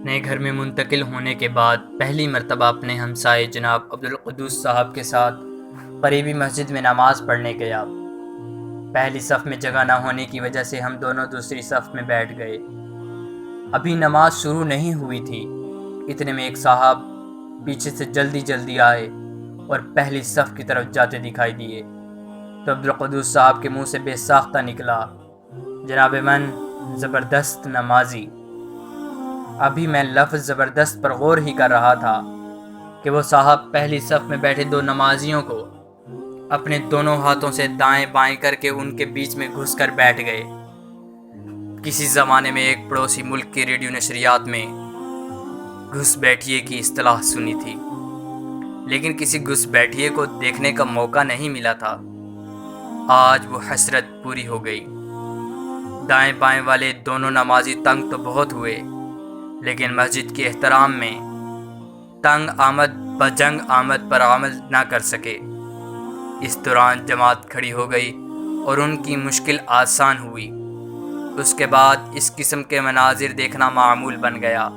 نئے گھر میں منتقل ہونے کے بعد پہلی مرتبہ اپنے ہمسائے جناب عبدالقدوس صاحب کے ساتھ قریبی مسجد میں نماز پڑھنے گیا۔ پہلی صف میں جگہ نہ ہونے کی وجہ سے ہم دونوں دوسری صف میں بیٹھ گئے۔ ابھی نماز شروع نہیں ہوئی تھی، اتنے میں ایک صاحب پیچھے سے جلدی آئے اور پہلی صف کی طرف جاتے دکھائی دیے تو عبدالقدوس صاحب کے منہ سے بے ساختہ نکلا، جناب من زبردست نمازی۔ ابھی میں لفظ زبردست پر غور ہی کر رہا تھا کہ وہ صاحب پہلی صف میں بیٹھے دو نمازیوں کو اپنے دونوں ہاتھوں سے دائیں بائیں کر کے ان کے بیچ میں گھس کر بیٹھ گئے۔ کسی زمانے میں ایک پڑوسی ملک کے ریڈیو نشریات میں گھس بیٹھیے کی اصطلاح سنی تھی، لیکن کسی گھس بیٹھیے کو دیکھنے کا موقع نہیں ملا تھا۔ آج وہ حسرت پوری ہو گئی۔ دائیں بائیں والے دونوں نمازی تنگ تو بہت ہوئے، لیکن مسجد کے احترام میں تنگ آمد بجنگ آمد پر عمل نہ کر سکے۔ اس دوران جماعت کھڑی ہو گئی اور ان کی مشکل آسان ہوئی۔ اس کے بعد اس قسم کے مناظر دیکھنا معمول بن گیا۔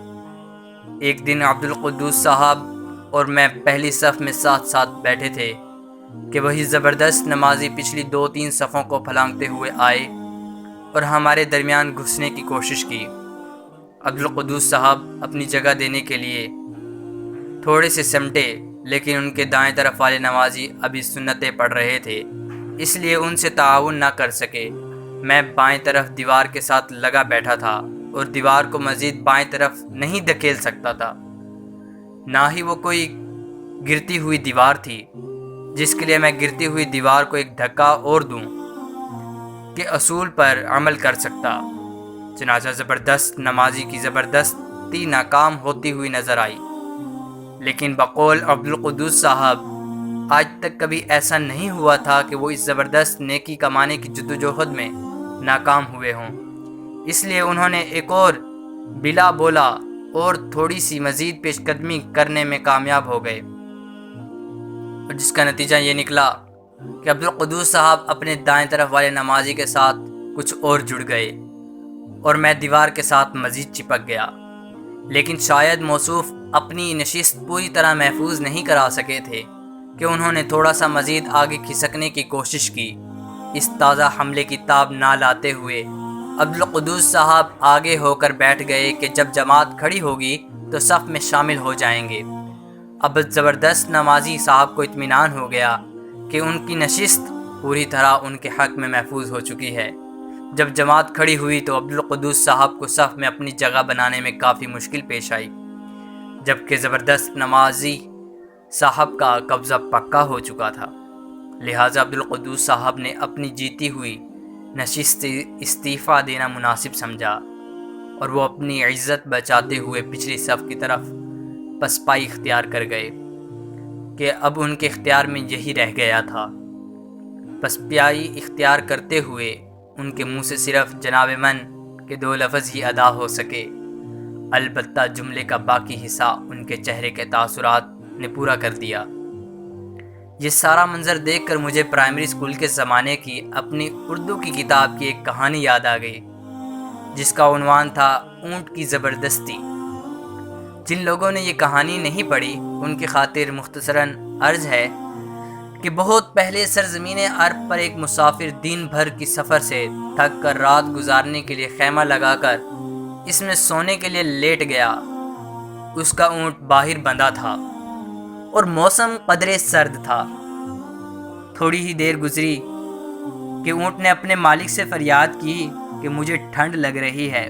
ایک دن عبدالقدوس صاحب اور میں پہلی صف میں ساتھ بیٹھے تھے کہ وہی زبردست نمازی پچھلی 2-3 صفوں کو پھلانگتے ہوئے آئے اور ہمارے درمیان گھسنے کی کوشش کی۔ عبدالقدوس صاحب اپنی جگہ دینے کے لیے تھوڑے سے سمٹے، لیکن ان کے دائیں طرف والے نمازی ابھی سنتیں پڑھ رہے تھے، اس لیے ان سے تعاون نہ کر سکے۔ میں بائیں طرف دیوار کے ساتھ لگا بیٹھا تھا اور دیوار کو مزید بائیں طرف نہیں دھکیل سکتا تھا، نہ ہی وہ کوئی گرتی ہوئی دیوار تھی جس کے لیے میں گرتی ہوئی دیوار کو ایک دھکا اور دوں کہ اصول پر عمل کر سکتا۔ چنانچہ زبردست نمازی کی زبردستی ناکام ہوتی ہوئی نظر آئی، لیکن بقول عبدالقدوس صاحب آج تک کبھی ایسا نہیں ہوا تھا کہ وہ اس زبردست نیکی کمانے کی جدوجہد میں ناکام ہوئے ہوں۔ اس لیے انہوں نے ایک اور بلا بولا اور تھوڑی سی مزید پیش قدمی کرنے میں کامیاب ہو گئے، اور جس کا نتیجہ یہ نکلا کہ عبدالقدوس صاحب اپنے دائیں طرف والے نمازی کے ساتھ کچھ اور جڑ گئے اور میں دیوار کے ساتھ مزید چپک گیا۔ لیکن شاید موصوف اپنی نشست پوری طرح محفوظ نہیں کرا سکے تھے کہ انہوں نے تھوڑا سا مزید آگے کھسکنے کی کوشش کی۔ اس تازہ حملے کی تاب نہ لاتے ہوئے عبدالقدوس صاحب آگے ہو کر بیٹھ گئے کہ جب جماعت کھڑی ہوگی تو صف میں شامل ہو جائیں گے۔ اب زبردست نمازی صاحب کو اطمینان ہو گیا کہ ان کی نشست پوری طرح ان کے حق میں محفوظ ہو چکی ہے۔ جب جماعت کھڑی ہوئی تو عبدالقدوس صاحب کو صف میں اپنی جگہ بنانے میں کافی مشکل پیش آئی، جبکہ زبردست نمازی صاحب کا قبضہ پکا ہو چکا تھا۔ لہٰذا عبدالقدوس صاحب نے اپنی جیتی ہوئی نشست سے استعفیٰ دینا مناسب سمجھا اور وہ اپنی عزت بچاتے ہوئے پچھلی صف کی طرف پسپائی اختیار کر گئے کہ اب ان کے اختیار میں یہی رہ گیا تھا۔ پسپائی اختیار کرتے ہوئے ان کے منہ سے صرف جناب من کے 2 لفظ ہی ادا ہو سکے، البتہ جملے کا باقی حصہ ان کے چہرے کے تاثرات نے پورا کر دیا۔ یہ سارا منظر دیکھ کر مجھے پرائمری اسکول کے زمانے کی اپنی اردو کی کتاب کی ایک کہانی یاد آ گئی، جس کا عنوان تھا اونٹ کی زبردستی۔ جن لوگوں نے یہ کہانی نہیں پڑھی ان کی خاطر مختصراً عرض ہے کہ بہت پہلے سرزمین عرب پر ایک مسافر دن بھر کی سفر سے تھک کر رات گزارنے کے لیے خیمہ لگا کر اس میں سونے کے لیے لیٹ گیا۔ اس کا اونٹ باہر بندھا تھا اور موسم قدرے سرد تھا۔ تھوڑی ہی دیر گزری کہ اونٹ نے اپنے مالک سے فریاد کی کہ مجھے ٹھنڈ لگ رہی ہے،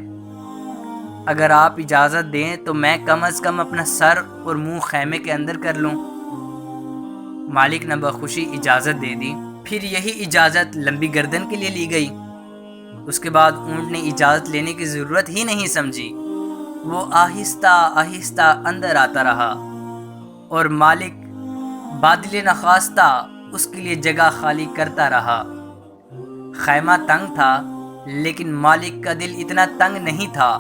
اگر آپ اجازت دیں تو میں کم از کم اپنا سر اور منہ خیمے کے اندر کر لوں۔ مالک نے بخوشی اجازت دے دی۔ پھر یہی اجازت لمبی گردن کے لیے لی گئی۔ اس کے بعد اونٹ نے اجازت لینے کی ضرورت ہی نہیں سمجھی، وہ آہستہ آہستہ اندر آتا رہا اور مالک بادل نخواستہ اس کے لیے جگہ خالی کرتا رہا۔ خیمہ تنگ تھا، لیکن مالک کا دل اتنا تنگ نہیں تھا۔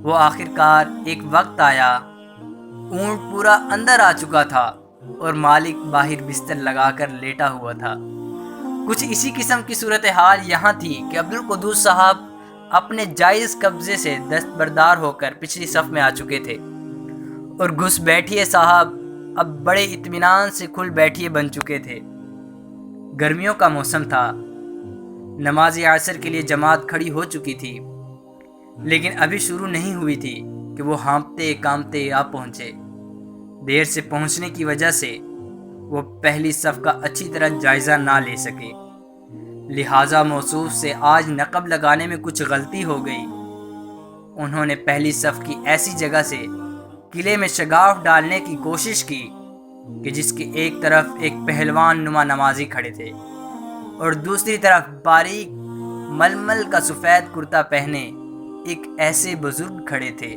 وہ آخرکار ایک وقت آیا، اونٹ پورا اندر آ چکا تھا اور مالک باہر بستر لگا کر لیٹا ہوا تھا۔ کچھ اسی قسم کی صورتحال یہاں تھی کہ عبدالقدوس صاحب اپنے جائز قبضے سے دستبردار ہو کر پچھلی صف میں آ چکے تھے اور گھس بیٹھیے صاحب اب بڑے اطمینان سے کھل بیٹھیے بن چکے تھے۔ گرمیوں کا موسم تھا، نماز عصر کے لیے جماعت کھڑی ہو چکی تھی، لیکن ابھی شروع نہیں ہوئی تھی کہ وہ ہانپتے کانپتے آ پہنچے۔ دیر سے پہنچنے کی وجہ سے وہ پہلی صف کا اچھی طرح جائزہ نہ لے سکے، لہٰذا موصوف سے آج نقب لگانے میں کچھ غلطی ہو گئی۔ انہوں نے پہلی صف کی ایسی جگہ سے قلعے میں شگاف ڈالنے کی کوشش کی کہ جس کی ایک طرف ایک پہلوان نما نمازی کھڑے تھے اور دوسری طرف باریک ململ کا سفید کرتا پہنے ایک ایسے بزرگ کھڑے تھے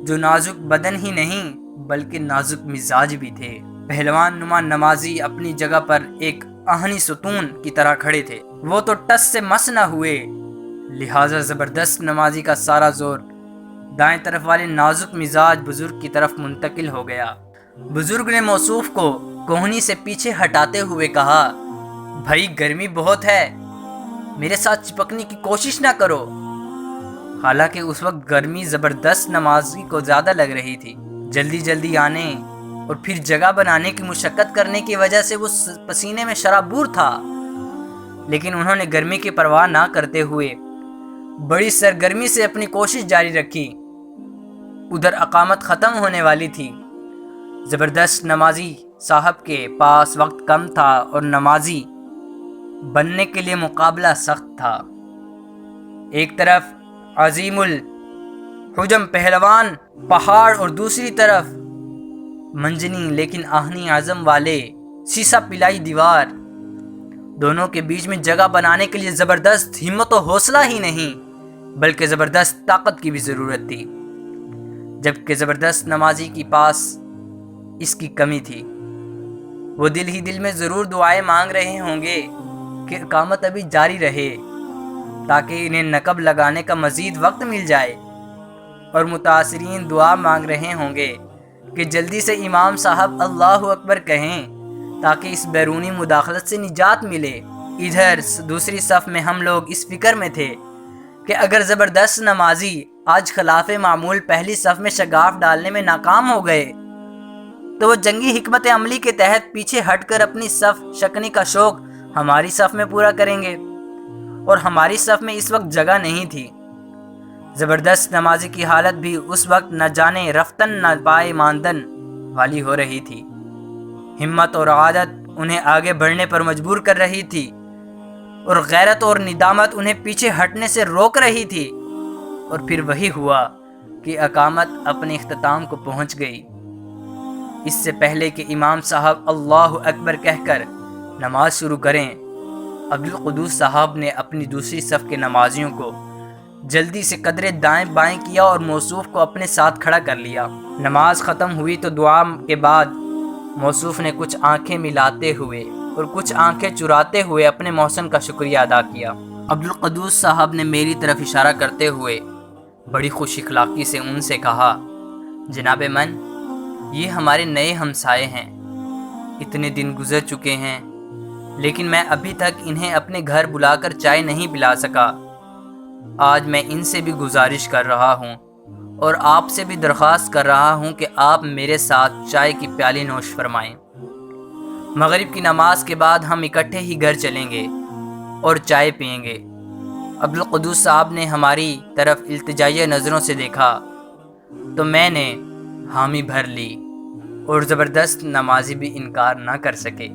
جو نازک بدن ہی نہیں بلکہ نازک مزاج بھی تھے۔ پہلوان نما نمازی اپنی جگہ پر ایک آہنی ستون کی طرح کھڑے تھے، وہ تو ٹس سے مس نہ ہوئے، لہٰذا زبردست نمازی کا سارا زور دائیں طرف والے نازک مزاج بزرگ کی طرف منتقل ہو گیا۔ بزرگ نے موصوف کو کوہنی سے پیچھے ہٹاتے ہوئے کہا، بھائی گرمی بہت ہے، میرے ساتھ چپکنے کی کوشش نہ کرو۔ حالانکہ اس وقت گرمی زبردست نمازی کو زیادہ لگ رہی تھی، جلدی جلدی آنے اور پھر جگہ بنانے کی مشقت کرنے کی وجہ سے وہ پسینے میں شرابور تھا، لیکن انہوں نے گرمی کی پرواہ نہ کرتے ہوئے بڑی سرگرمی سے اپنی کوشش جاری رکھی۔ ادھر اقامت ختم ہونے والی تھی، زبردست نمازی صاحب کے پاس وقت کم تھا اور نمازی بننے کے لیے مقابلہ سخت تھا۔ ایک طرف عظیم الحجم پہلوان پہاڑ اور دوسری طرف منجنی لیکن آہنی عزم والے سیسا پلائی دیوار، دونوں کے بیچ میں جگہ بنانے کے لیے زبردست ہمت و حوصلہ ہی نہیں بلکہ زبردست طاقت کی بھی ضرورت تھی، جبکہ زبردست نمازی کے پاس اس کی کمی تھی۔ وہ دل ہی دل میں ضرور دعائیں مانگ رہے ہوں گے کہ اقامت ابھی جاری رہے تاکہ انہیں نقب لگانے کا مزید وقت مل جائے، اور متاثرین دعا مانگ رہے ہوں گے کہ جلدی سے امام صاحب اللہ اکبر کہیں تاکہ اس بیرونی مداخلت سے نجات ملے۔ ادھر دوسری صف میں ہم لوگ اس فکر میں تھے کہ اگر زبردست نمازی آج خلاف معمول پہلی صف میں شگاف ڈالنے میں ناکام ہو گئے تو وہ جنگی حکمت عملی کے تحت پیچھے ہٹ کر اپنی صف شکنی کا شوق ہماری صف میں پورا کریں گے، اور ہماری صف میں اس وقت جگہ نہیں تھی۔ زبردست نمازی کی حالت بھی اس وقت نہ جانے رفتن نہ پائے ماندن والی ہو رہی تھی۔ ہمت اور عادت انہیں آگے بڑھنے پر مجبور کر رہی تھی اور غیرت اور ندامت انہیں پیچھے ہٹنے سے روک رہی تھی، اور پھر وہی ہوا کہ اقامت اپنے اختتام کو پہنچ گئی۔ اس سے پہلے کہ امام صاحب اللہ اکبر کہہ کر نماز شروع کریں، عبدالقدوس صاحب نے اپنی دوسری صف کے نمازیوں کو جلدی سے قدرے دائیں بائیں کیا اور موصوف کو اپنے ساتھ کھڑا کر لیا۔ نماز ختم ہوئی تو دعا کے بعد موصوف نے کچھ آنکھیں ملاتے ہوئے اور کچھ آنکھیں چراتے ہوئے اپنے محسن کا شکریہ ادا کیا۔ عبدالقدوس صاحب نے میری طرف اشارہ کرتے ہوئے بڑی خوش اخلاقی سے ان سے کہا، جناب من، یہ ہمارے نئے ہمسائے ہیں، اتنے دن گزر چکے ہیں لیکن میں ابھی تک انہیں اپنے گھر بلا کر چائے نہیں پلا سکا۔ آج میں ان سے بھی گزارش کر رہا ہوں اور آپ سے بھی درخواست کر رہا ہوں کہ آپ میرے ساتھ چائے کی پیالی نوش فرمائیں۔ مغرب کی نماز کے بعد ہم اکٹھے ہی گھر چلیں گے اور چائے پئیں گے۔ عبدالقدوس صاحب نے ہماری طرف التجائیہ نظروں سے دیکھا تو میں نے حامی بھر لی اور زبردست نمازی بھی انکار نہ کر سکے۔